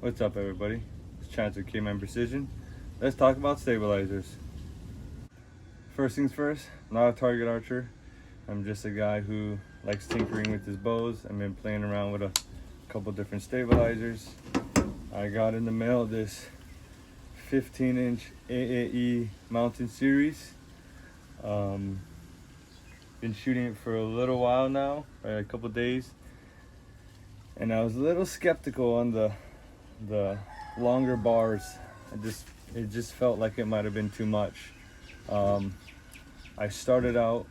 What's up, everybody? It's Chance with K-Man Precision. Let's talk about stabilizers. First things first, not a target archer. I'm just a guy who likes tinkering with his bows. I've been playing around with a couple different stabilizers. I got in the mail this 15-inch AAE mountain series. Been shooting it for a little while now, a couple days, and I was a little skeptical on the longer bars. It just felt like it might have been too much. I started out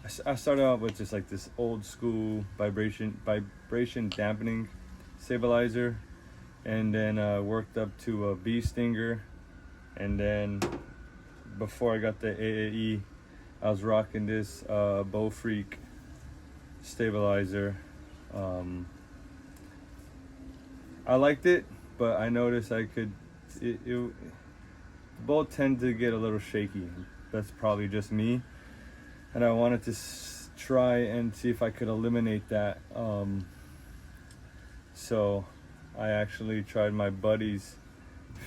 with just like this old school vibration dampening stabilizer, and then worked up to a bee stinger, and then before I got the AAE, I was rocking this Bow Freak stabilizer. I liked it, but I noticed both tend to get a little shaky. That's probably just me, and I wanted to try and see if I could eliminate that. So I actually tried my buddy's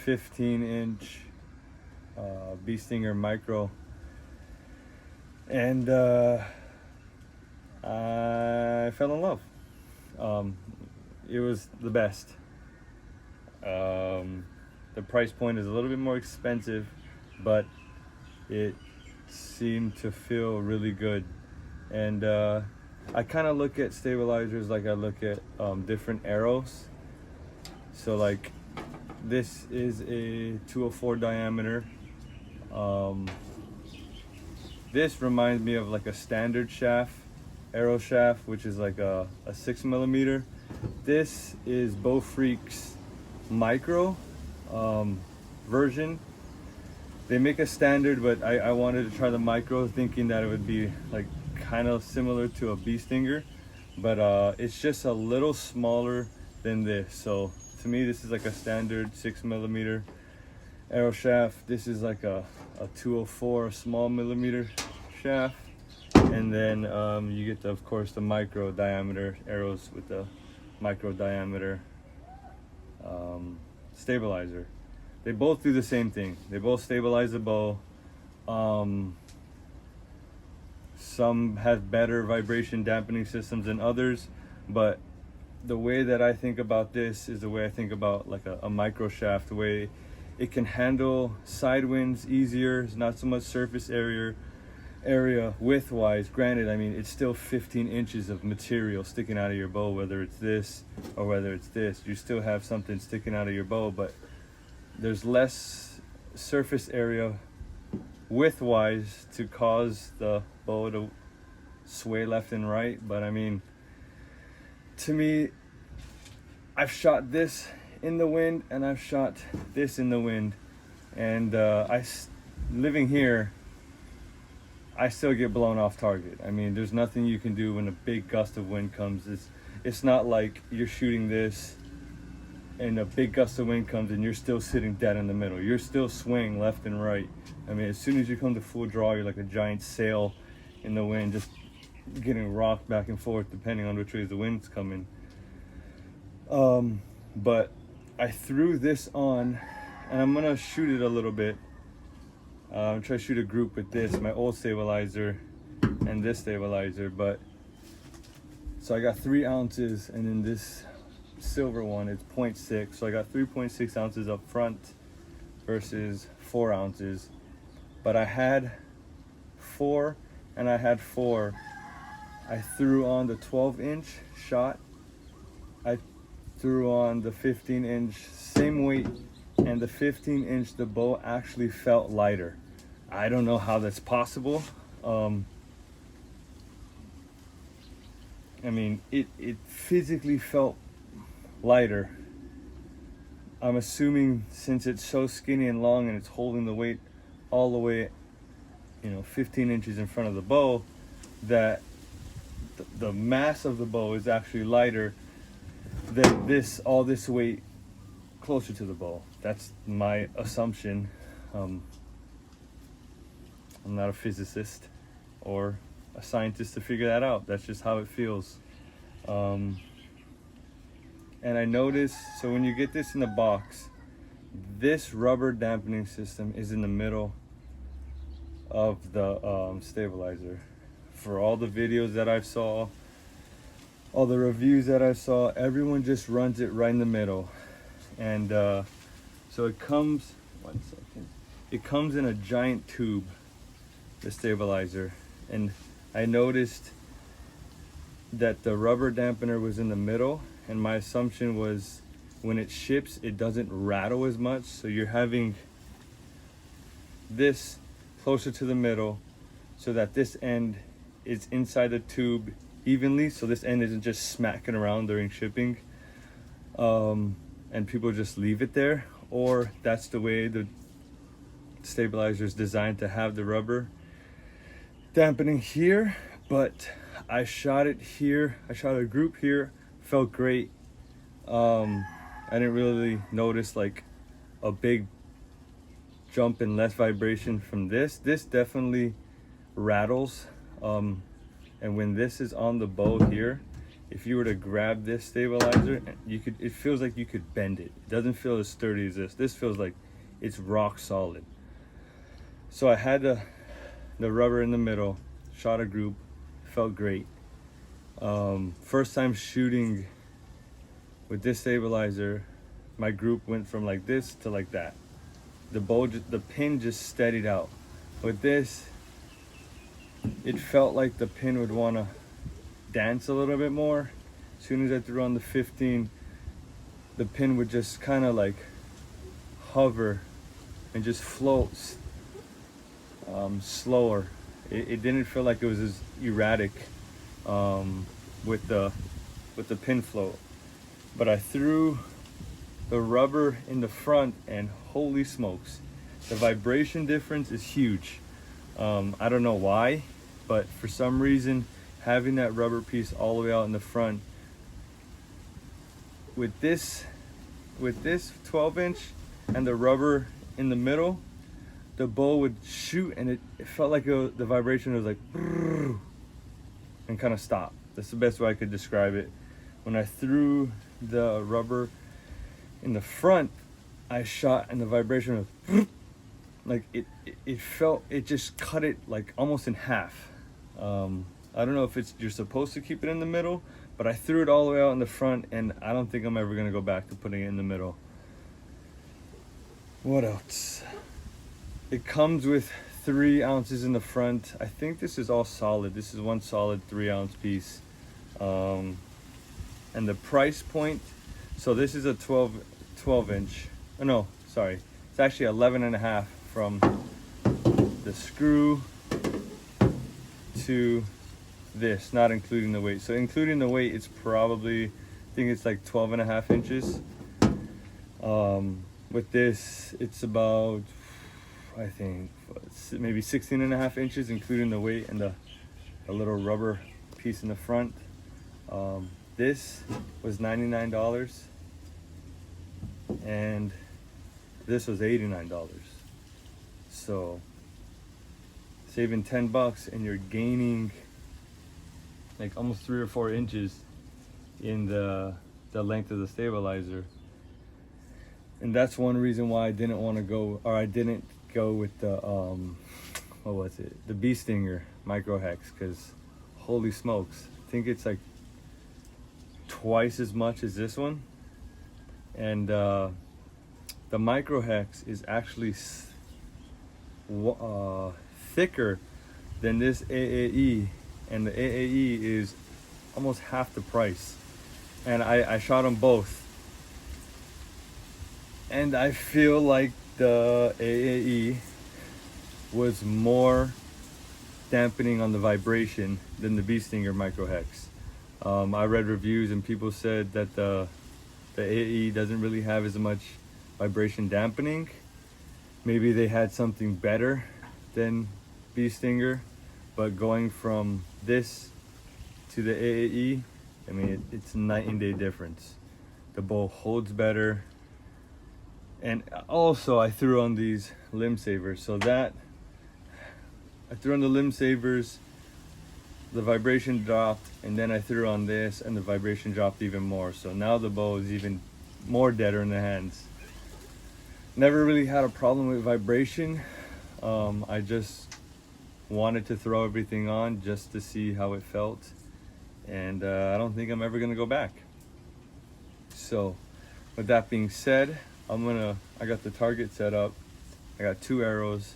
15-inch Bee Stinger Micro, and I fell in love. It was the best. The price point is a little bit more expensive, but it seemed to feel really good. And I kind of look at stabilizers like I look at different arrows. So like this is a 204 diameter. This reminds me of like a standard shaft, arrow shaft, which is like a 6mm. This is Bow Freak's micro version. They make a standard, but I wanted to try the micro, thinking that it would be like kind of similar to a Bee Stinger, but it's just a little smaller than this. So to me, this is like a standard 6mm arrow shaft. This is like a 204 small millimeter shaft, and then you get of course the micro diameter arrows with the micro diameter stabilizer. They both do the same thing. They both stabilize the bow. Some have better vibration dampening systems than others, but the way that I think about this is the way I think about like a micro shaft, the way it can handle side winds easier. It's not so much surface area width wise. Granted, I mean, it's still 15 inches of material sticking out of your bow, whether it's this or whether it's this. You still have something sticking out of your bow, but there's less surface area width wise to cause the bow to sway left and right. But I mean, to me, I've shot this in the wind and I've shot this in the wind, and living here, I still get blown off target. I mean, there's nothing you can do when a big gust of wind comes. It's not like you're shooting this and a big gust of wind comes and you're still sitting dead in the middle. You're still swinging left and right. I mean, as soon as you come to full draw, you're like a giant sail in the wind, just getting rocked back and forth depending on which way the wind's coming. But I threw this on, and I'm gonna shoot it a little bit. I'm trying to shoot a group with this, my old stabilizer, and this stabilizer. But so I got 3 ounces, and in this silver one, it's 0.6. So I got 3.6 ounces up front versus 4 ounces. But I had 4, and I had 4. I threw on the 12-inch shot. I threw on the 15-inch, same weight, and the 15-inch, the bow actually felt lighter. I don't know how that's possible. I mean, it physically felt lighter. I'm assuming since it's so skinny and long and it's holding the weight all the way, 15 inches in front of the bow, that the mass of the bow is actually lighter than all this weight closer to the bow. That's my assumption. I'm not a physicist or a scientist to figure that out. That's just how it feels. And I noticed, so when you get this in the box, this rubber dampening system is in the middle of the stabilizer. For all the videos that I saw, all the reviews that I saw, everyone just runs it right in the middle. And so it comes, one second, it comes in a giant tube, the stabilizer. And I noticed that the rubber dampener was in the middle, and my assumption was when it ships, it doesn't rattle as much. So you're having this closer to the middle so that this end is inside the tube evenly, so this end isn't just smacking around during shipping, and people just leave it there. Or that's the way the stabilizer is designed, to have the rubber dampening here. But I shot it here, I shot a group here, felt great. I didn't really notice like a big jump in less vibration from this. This definitely rattles, and when this is on the bow here, if you were to grab this stabilizer, you could, it feels like you could bend it. It doesn't feel as sturdy as this. This feels like it's rock solid. So I had the rubber in the middle, shot a group, felt great. First time shooting with this stabilizer, my group went from like this to like that. The bow, the pin just steadied out. With this, it felt like the pin would want to dance a little bit more. As soon as I threw on the 15, the pin would just kind of like hover and just float slower. It didn't feel like it was as erratic with the pin float. But I threw the rubber in the front, and holy smokes, the vibration difference is huge. I don't know why, but for some reason, having that rubber piece all the way out in the front with this 12-inch and the rubber in the middle, the bow would shoot, and it felt like the vibration was like and kind of stop. That's the best way I could describe it. When I threw the rubber in the front, I shot, and the vibration was like it felt, it just cut it like almost in half. I don't know if it's, you're supposed to keep it in the middle, but I threw it all the way out in the front, and I don't think I'm ever gonna go back to putting it in the middle. What else? It comes with 3 ounces in the front. I think this is all solid. This is one solid 3-ounce piece. And the price point, so this is a 12-inch. Oh no, sorry. It's actually 11.5 from the screw to this, not including the weight. So including the weight, it's probably, I think it's like 12.5 inches. With this, it's about, I think, maybe 16.5 inches, including the weight and a little rubber piece in the front. This was $99, and this was $89. So saving $10, and you're gaining like almost 3 or 4 inches in the length of the stabilizer. And that's one reason why I didn't want to go, or I didn't go with the what was it, the Bee Stinger Micro Hex, because holy smokes, I think it's like twice as much as this one. And the Micro Hex is actually thicker than this AAE, and the AAE is almost half the price. And I shot them both, and I feel like the AAE was more dampening on the vibration than the Bee Stinger Micro Hex. I read reviews, and people said that the AAE doesn't really have as much vibration dampening. Maybe they had something better than Bee Stinger, but going from this to the AAE, I mean, it's a night and day difference. The bow holds better. And also I threw on these limb savers, so that I threw on the limb savers. the vibration dropped, and then I threw on this, and the vibration dropped even more. So now the bow is even more deader in the hands. Never really had a problem with vibration. I just wanted to throw everything on just to see how it felt, and I don't think I'm ever gonna go back. So with that being said, I got the target set up. I got 2 arrows.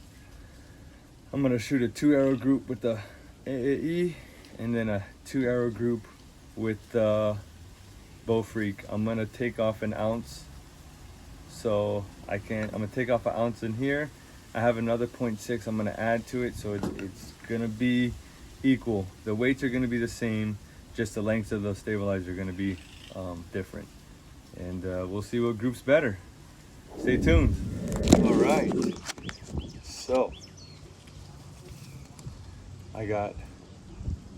I'm gonna shoot a 2 arrow group with the AAE, and then a 2 arrow group with the Bow Freak. I'm gonna take off an ounce, so I'm gonna take off an ounce in here. I have another 0.6 I'm gonna add to it, so it's gonna be equal. The weights are gonna be the same, just the lengths of the stabilizer are gonna be different. And we'll see what group's better. Stay tuned. All right, so I got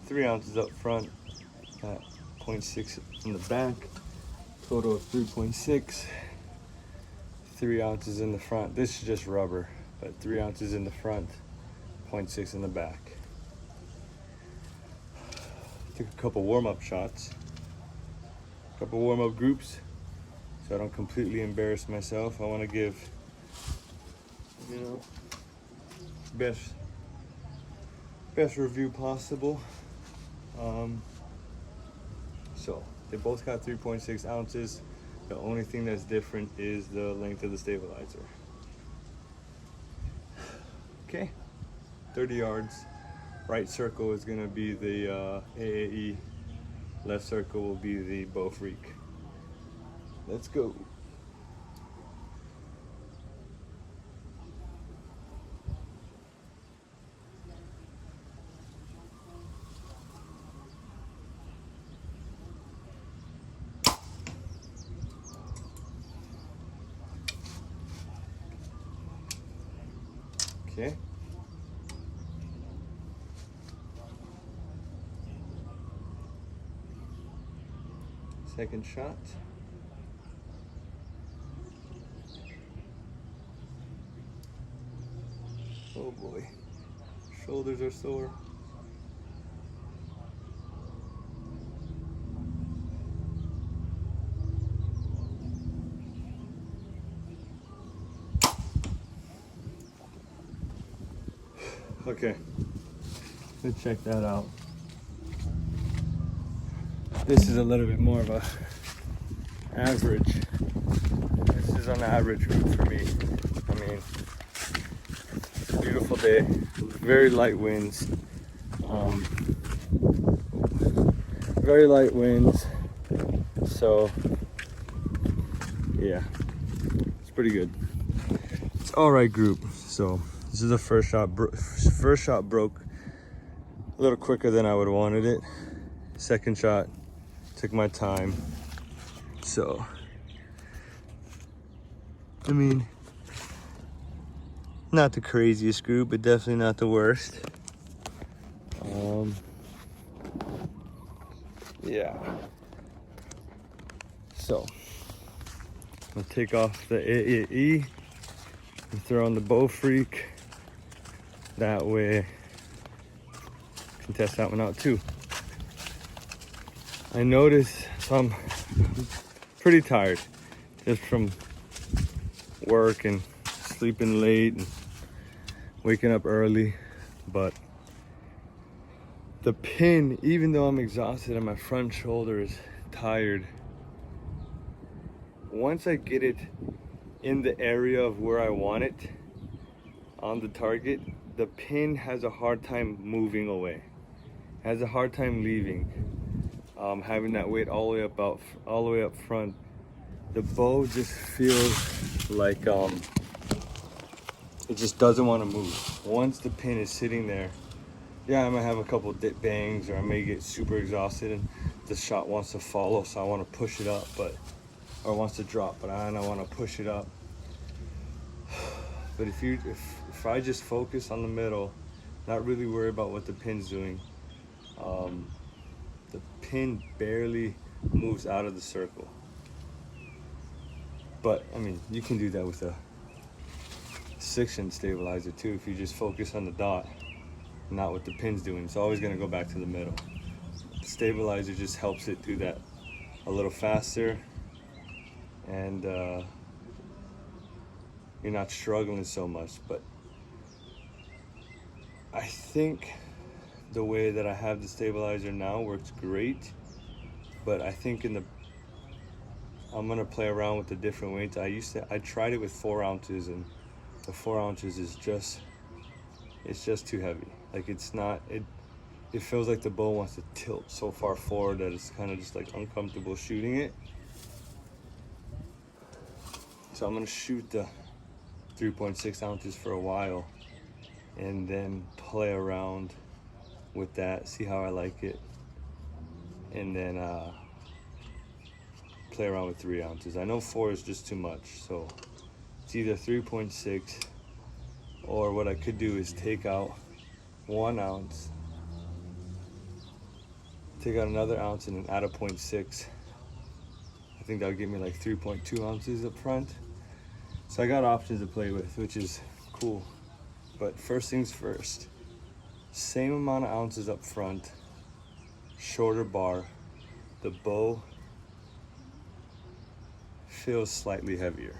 3 ounces up front, got 0.6 in the back, total of 3.6, 3 ounces in the front. This is just rubber, but 3 ounces in the front, 0.6 in the back. Took a couple warm-up shots, a couple warm-up groups, so I don't completely embarrass myself. I want to give, best review possible. So they both got 3.6 ounces. The only thing that's different is the length of the stabilizer. Okay, 30 yards. Right circle is gonna be the AAE. Left circle will be the Bow Freak. Let's go. Okay. Second shot. Oh boy, shoulders are sore. Okay, let's check that out. This is a little bit more of a average. This is an average route for me. I mean, it's a beautiful day, very light winds. Very light winds. So yeah, it's pretty good. It's all right group. So this is the first shot. First shot broke a little quicker than I would have wanted it. Second shot took my time. So I mean, not the craziest group, but definitely not the worst. Yeah. So I'm gonna take off the AAE and throw on the Bow Freak. That way I can test that one out too. I noticed, so I'm pretty tired just from work and sleeping late and waking up early, but the pin, even though I'm exhausted and my front shoulder is tired, once I get it in the area of where I want it on the target, the pin has a hard time moving away, has a hard time leaving. Having that weight all the way up front, the bow just feels like it just doesn't want to move. Once the pin is sitting there, yeah, I might have a couple dip bangs, or I may get super exhausted and the shot wants to follow, so I want to push it up, or wants to drop, but I don't want to push it up. But if I just focus on the middle, not really worry about what the pin's doing, the pin barely moves out of the circle. But I mean, you can do that with a 6-inch stabilizer too, if you just focus on the dot. not what the pin's doing. It's always gonna go back to the middle. The stabilizer just helps it do that a little faster, and you're not struggling so much. But I think the way that I have the stabilizer now works great, but I think I'm gonna play around with the different weights. I tried it with 4 ounces, and the 4 ounces is just, it's just too heavy. Like it feels like the bow wants to tilt so far forward that it's kind of just like uncomfortable shooting it. So I'm gonna shoot the 3.6 ounces for a while and then play around with that, see how I like it, and then play around with 3 ounces. I know 4 is just too much, so it's either 3.6, or what I could do is take out 1 ounce, take out another ounce, and then add a 0.6. I think that'll give me like 3.2 ounces up front. So I got options to play with, which is cool. But first things first, same amount of ounces up front, shorter bar. The bow feels slightly heavier.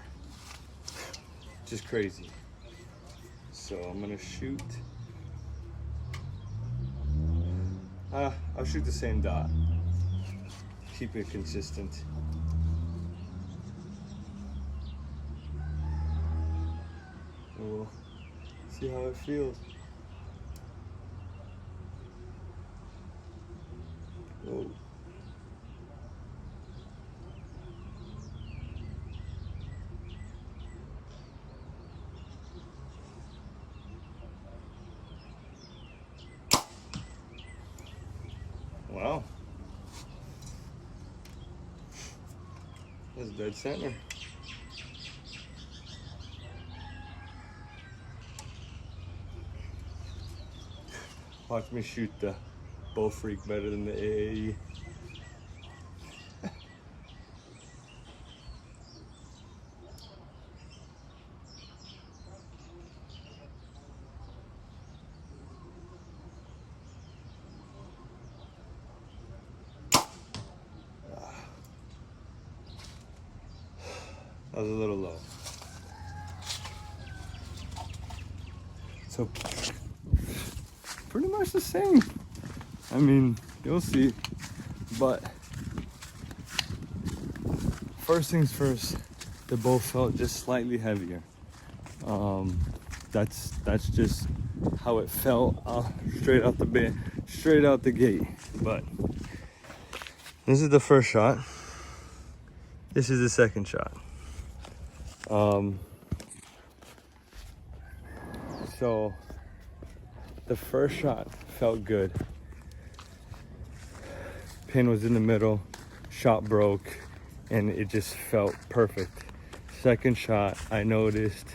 Just crazy. So I'm gonna shoot. I'll shoot the same dot. Keep it consistent. And we'll see how it feels. Whoa. Wow. That's dead center. Watch me shoot the Bow Freak better than the AAE. That was a little low. So pretty much the same. I mean, you'll see. But first things first, the bow felt just slightly heavier. That's just how it felt straight out the gate. But this is the first shot. This is the second shot. So the first shot felt good. Pin was in the middle, shot broke, and it just felt perfect. Second shot, I noticed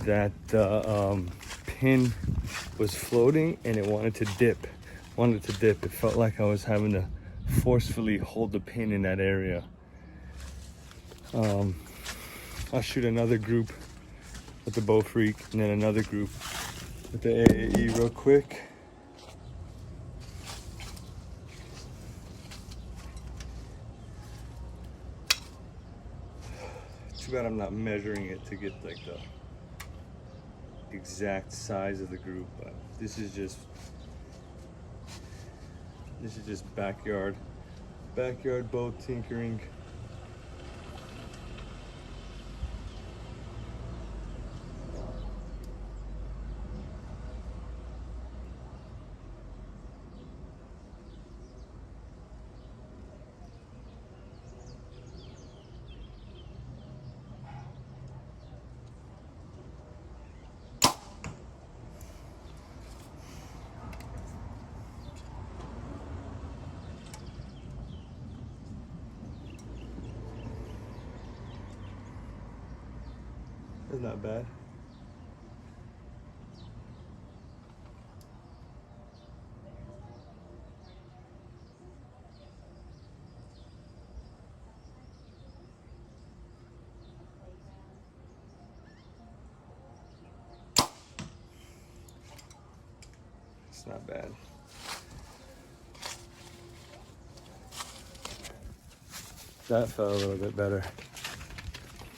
that the pin was floating and it wanted to dip. It felt like I was having to forcefully hold the pin in that area. I'll shoot another group with the Bow Freak and then another group with the AAE real quick. Too bad I'm not measuring it to get like the exact size of the group, but this is just backyard bow tinkering. That's not bad. It's not bad. That felt a little bit better.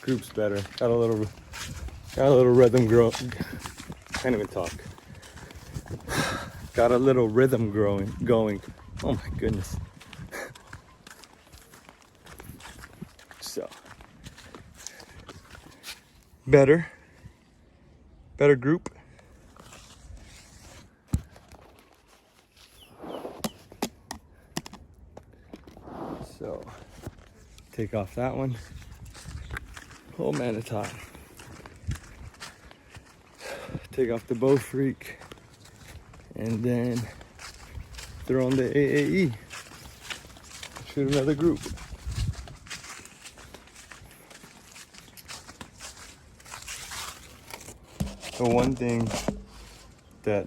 Group's better. Got a little rhythm can't even talk. Got a little rhythm going. Oh my goodness. So better group. So take off that one. Oh man, it's hot. Take off the Bow Freak and then throw on the AAE. Shoot another group. The one thing that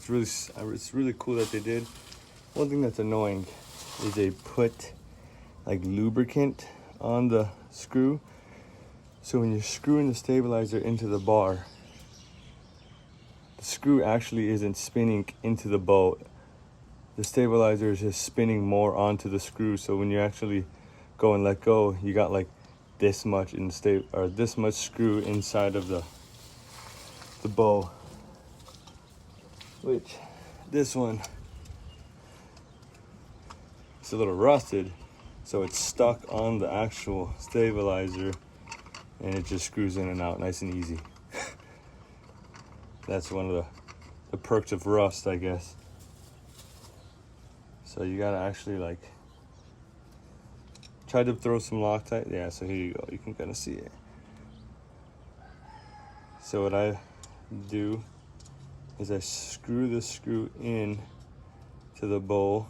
it's really cool that they did. One thing that's annoying is they put like lubricant on the screw. So when you're screwing the stabilizer into the bar, the screw actually isn't spinning into the bow. The stabilizer is just spinning more onto the screw. So when you actually go and let go, you got like this much this much screw inside of the bow. Which this one is a little rusted, so it's stuck on the actual stabilizer and it just screws in and out nice and easy. That's one of the perks of rust, I guess. So you gotta actually like try to throw some Loctite. Yeah, so here you go. You can kind of see it. So what I do is I screw the screw in to the bow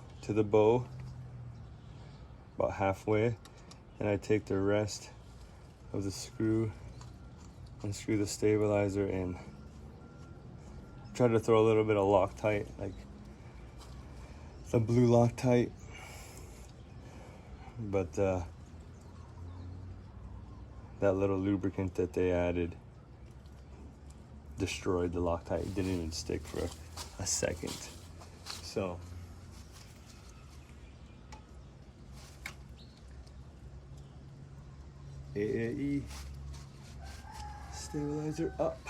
about halfway, and I take the rest of the screw and screw the stabilizer in. Try to throw a little bit of Loctite, like the blue Loctite, but that little lubricant that they added destroyed the Loctite. It didn't even stick for a second. So AAE stabilizer up.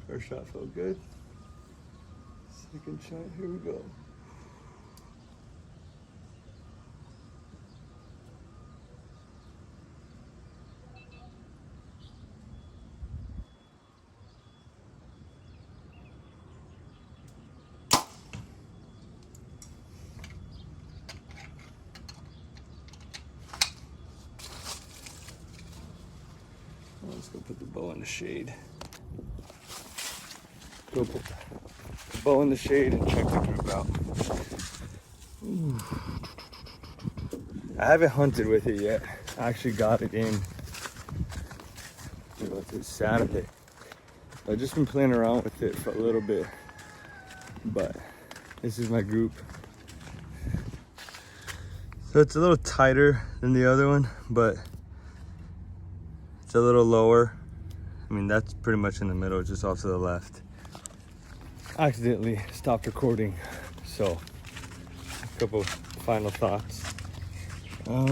First shot felt good. Second shot, here we go. Let's go put the bow in the shade. Go put the bow in the shade and check the group out. Ooh. I haven't hunted with it yet. I actually got it in Saturday. I've just been playing around with it for a little bit, but this is my group. So it's a little tighter than the other one, but it's a little lower. I mean, that's pretty much in the middle, just off to the left. I accidentally stopped recording, so a couple final thoughts. Let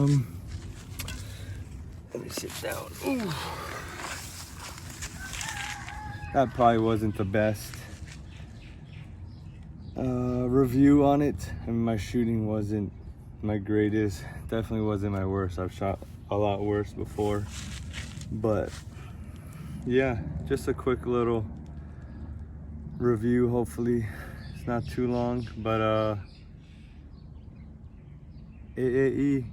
me sit down. Ooh. That probably wasn't the best review on it. I mean, my shooting wasn't my greatest. Definitely wasn't my worst. I've shot a lot worse before. But yeah, just a quick little review. Hopefully it's not too long, but AAE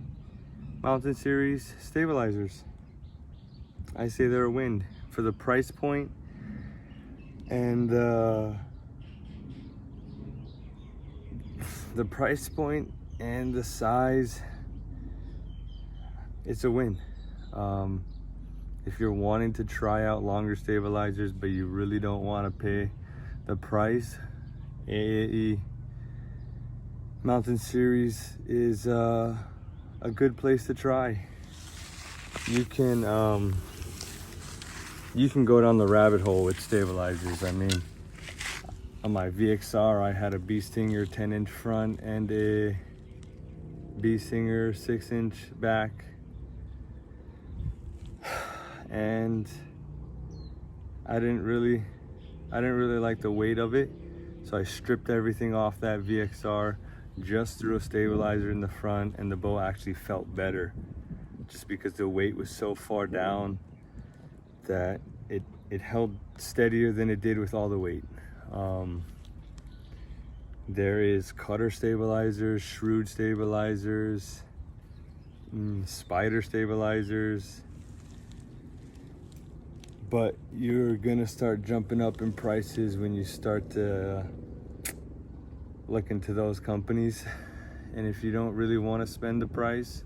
Mountain Series stabilizers. I say they're a win for the price point and the price point and the size. It's a win. If you're wanting to try out longer stabilizers but you really don't want to pay the price, AAE Mountain Series is a good place to try. You can go down the rabbit hole with stabilizers. I mean, on my VXR I had a Bee Stinger 10-inch front and a Bee Stinger 6-inch back, and I didn't really like the weight of it, so I stripped everything off that VXR, just threw a stabilizer in the front, and the bow actually felt better just because the weight was so far down that it held steadier than it did with all the weight. There is cutter stabilizers, Shrewd stabilizers, Spider stabilizers, but you're gonna start jumping up in prices when you start to look into those companies. And if you don't really want to spend the price,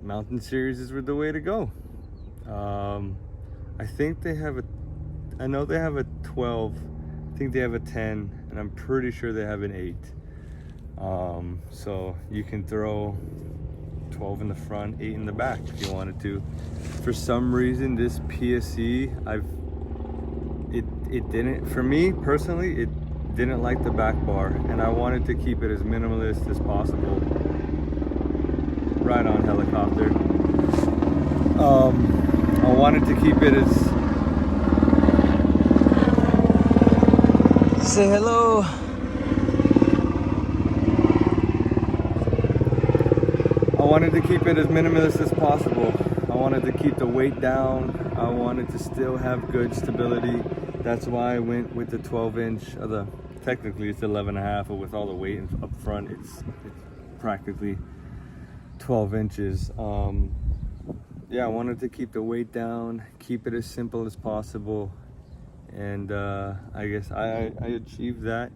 Mountain Series is the way to go. I think they have I know they have a 12, I think they have a 10, and I'm pretty sure they have an 8. So you can throw 12 in the front, 8 in the back if you wanted to. For some reason, this PSE, it didn't, for me personally, it didn't like the back bar, and I wanted to keep it as minimalist as possible. Right on, helicopter. I wanted to keep it as, say hello. I wanted to keep it as minimalist as possible. I wanted to keep the weight down. I wanted to still have good stability. That's why I went with the 12-inch. Technically it's 11.5, but with all the weight up front, it's practically 12 inches. Yeah, I wanted to keep the weight down, keep it as simple as possible, and I guess I achieved that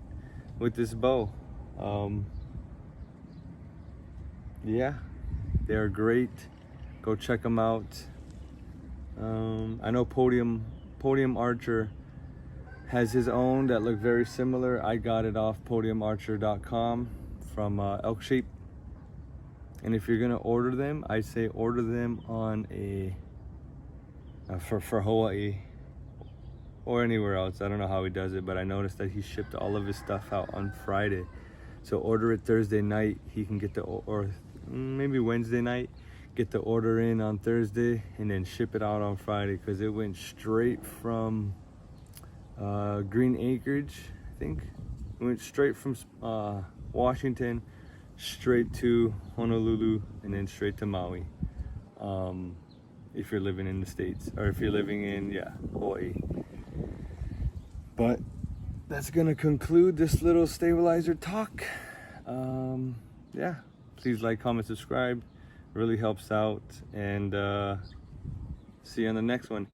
with this bow. Yeah, they're great. Go check them out. I know Podium Archer has his own that look very similar. I got it off podiumarcher.com from Elk Shape. And if you're gonna order them, I say order them on for Hawaii or anywhere else. I don't know how he does it, but I noticed that he shipped all of his stuff out on Friday. So order it Thursday night. He can get or maybe Wednesday night, get the order in on Thursday and then ship it out on Friday, because it went straight from Green Acreage, I think. It went straight from Washington straight to Honolulu and then straight to Maui, if you're living in the States, or if you're living in Hawaii. But that's gonna conclude this little stabilizer talk. Yeah, please like, comment, subscribe. It really helps out, and see you on the next one.